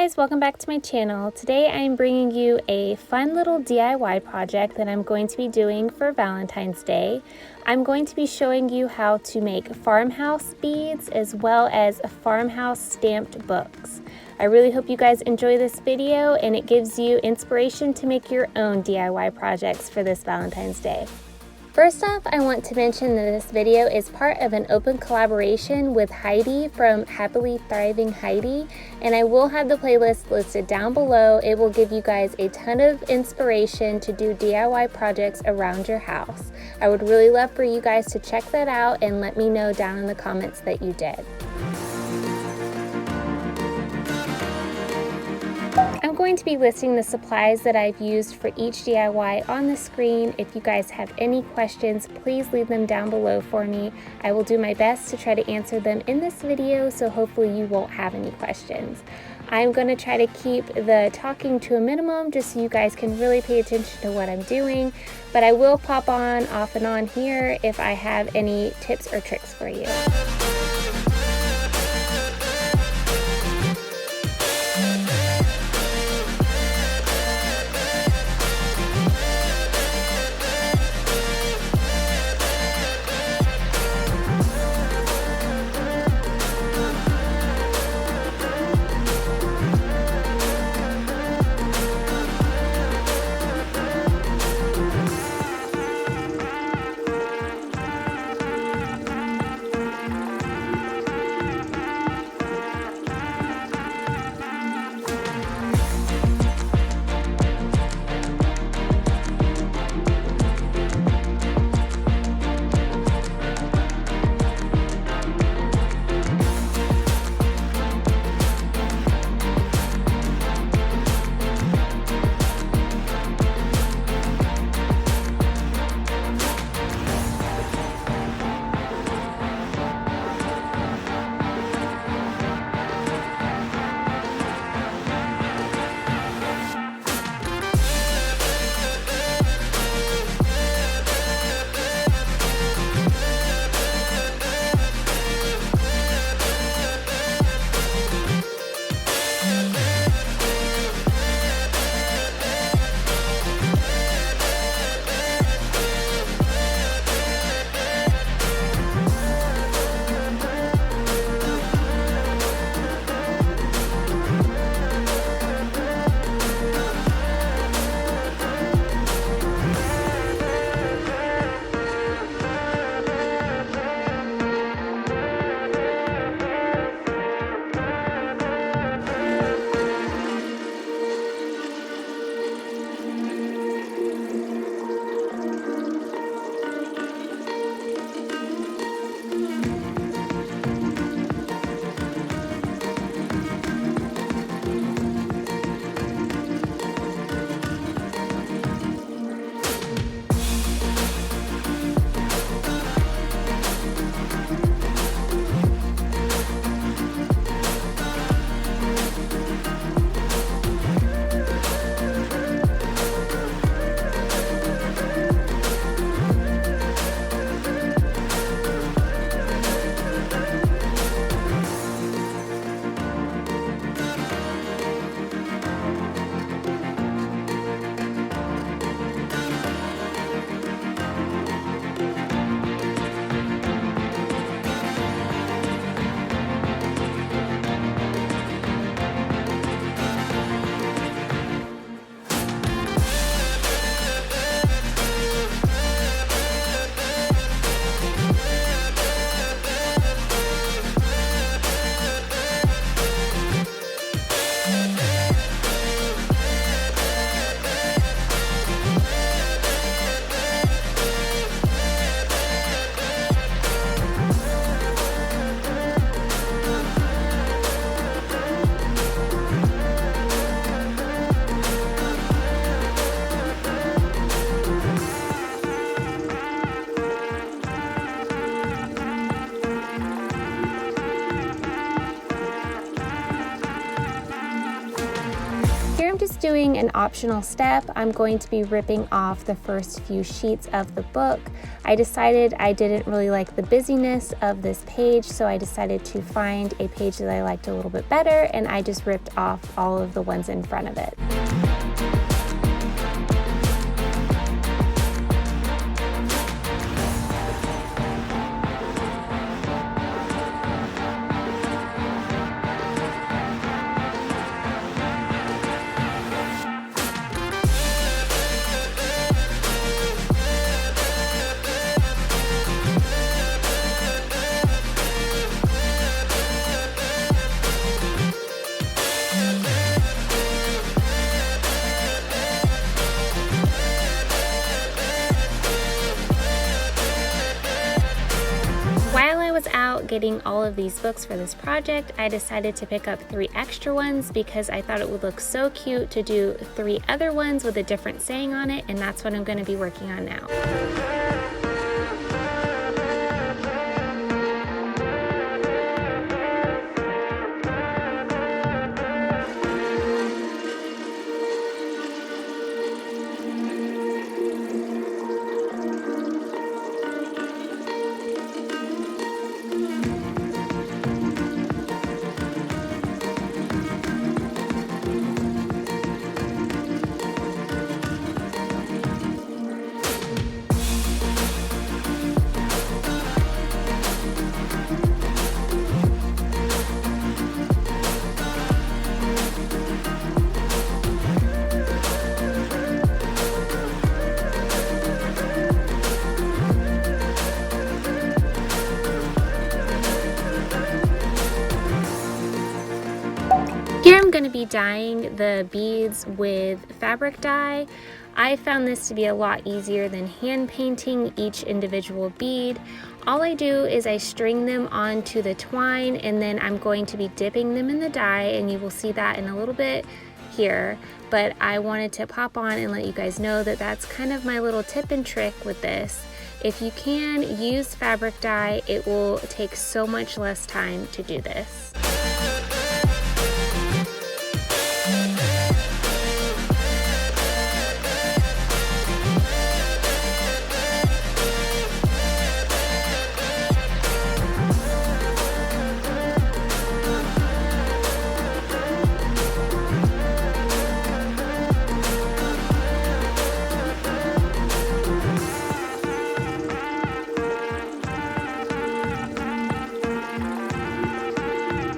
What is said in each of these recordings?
guys, welcome back to my channel. Today I'm bringing you a fun little DIY project that I'm going to be doing for Valentine's Day. I'm going to be showing you how to make farmhouse beads as well as farmhouse stamped books. I really hope you guys enjoy this video and it gives you inspiration to make your own DIY projects for this Valentine's Day. First off, I want to mention that this video is part of an open collaboration with Heidi from Happily Thriving Heidi, and I will have the playlist listed down below. It will give you guys a ton of inspiration to do DIY projects around your house. I would really love for you guys to check that out and let me know down in the comments that you did. I'm going to be listing the supplies that I've used for each DIY on the screen. If you guys have any questions, please leave them down below for me. I will do my best to try to answer them in this video, so hopefully you won't have any questions. I'm going to try to keep the talking to a minimum just so you guys can really pay attention to what I'm doing, but I will pop on off and on here if I have any tips or tricks for you. doing an optional step, I'm going to be ripping off the first few sheets of the book. I decided I didn't really like the busyness of this page, so I decided to find a page that I liked a little bit better, and I just ripped off all of the ones in front of it. While I was out getting all of these books for this project, I decided to pick up 3 extra ones because I thought it would look so cute to do 3 other ones with a different saying on it, and that's what I'm going to be working on now. Here I'm going to be dyeing the beads with fabric dye. I found this to be a lot easier than hand painting each individual bead. All I do is I string them onto the twine, and then I'm going to be dipping them in the dye, and you will see that in a little bit here. But I wanted to pop on and let you guys know that that's kind of my little tip and trick with this. If you can use fabric dye, it will take so much less time to do this.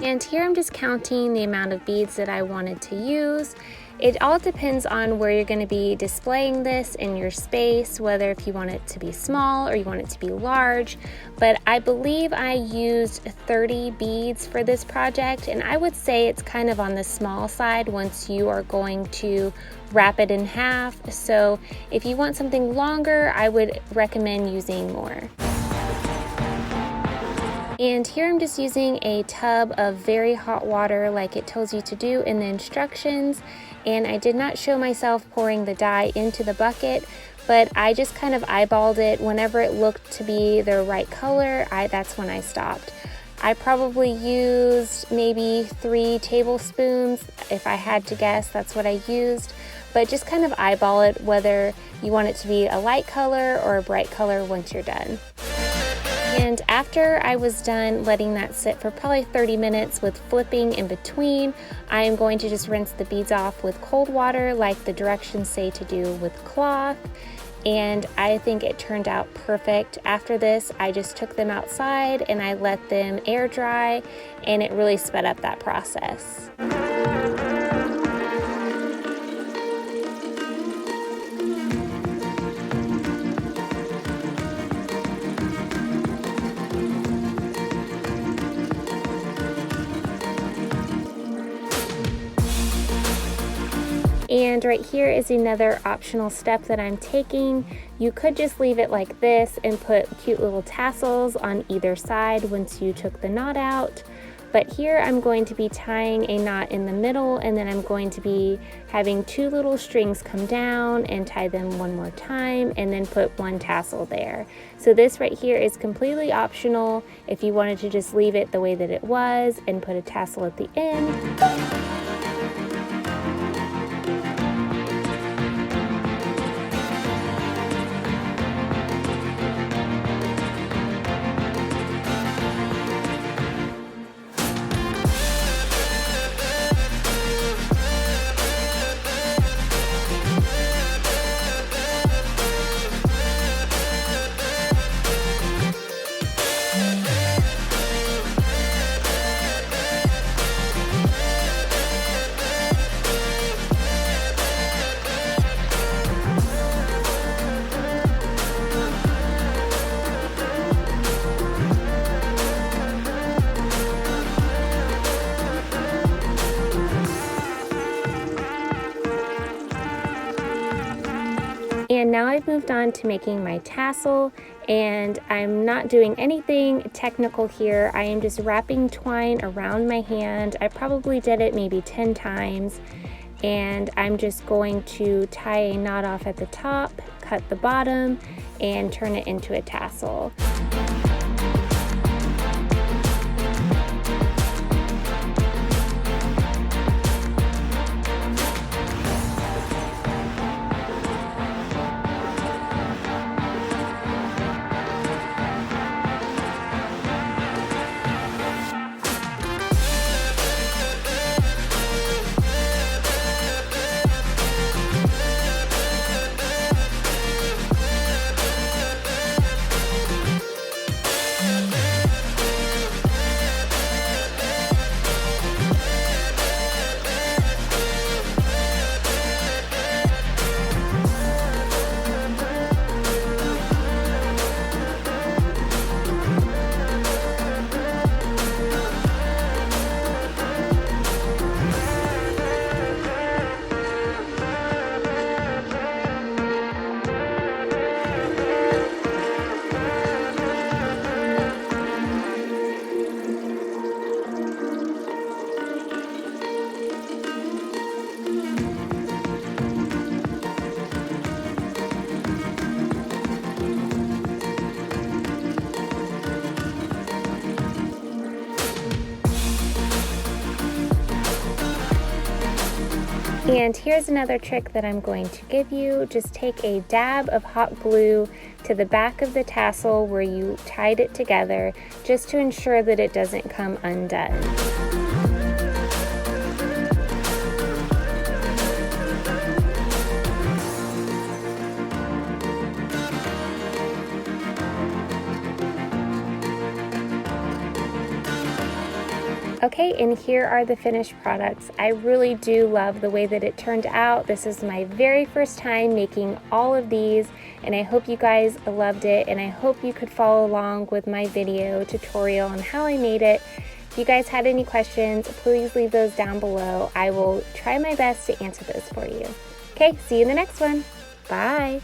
And here I'm just counting the amount of beads that I wanted to use. It all depends on where you're going to be displaying this in your space, whether if you want it to be small or you want it to be large. But I believe I used 30 beads for this project, and I would say it's kind of on the small side once you are going to wrap it in half. So if you want something longer, I would recommend using more. And here I'm just using a tub of very hot water like it tells you to do in the instructions, and I did not show myself pouring the dye into the bucket, but I just kind of eyeballed it. Whenever it looked to be the right color, that's when I stopped. I probably used maybe 3 tablespoons. If I had to guess, that's what I used. But just kind of eyeball it whether you want it to be a light color or a bright color once you're done. And after I was done letting that sit for probably 30 minutes with flipping in between, I am going to just rinse the beads off with cold water like the directions say to do with cloth. And I think it turned out perfect. After this, I just took them outside and I let them air dry, and it really sped up that process. And right here is another optional step that I'm taking. You could just leave it like this and put cute little tassels on either side once you took the knot out. But here I'm going to be tying a knot in the middle, and then I'm going to be having 2 little strings come down and tie them one more time, and then put 1 tassel there. So this right here is completely optional if you wanted to just leave it the way that it was and put a tassel at the end. And now I've moved on to making my tassel, and I'm not doing anything technical here. I am just wrapping twine around my hand. I probably did it maybe 10 times. And I'm just going to tie a knot off at the top, cut the bottom, and turn it into a tassel. And here's another trick that I'm going to give you. Just take a dab of hot glue to the back of the tassel where you tied it together, just to ensure that it doesn't come undone. Okay, and here are the finished products. I really do love the way that it turned out. This is my very first time making all of these, and I hope you guys loved it, and I hope you could follow along with my video tutorial on how I made it. If you guys had any questions, please leave those down below. I will try my best to answer those for you. Okay, see you in the next one. Bye.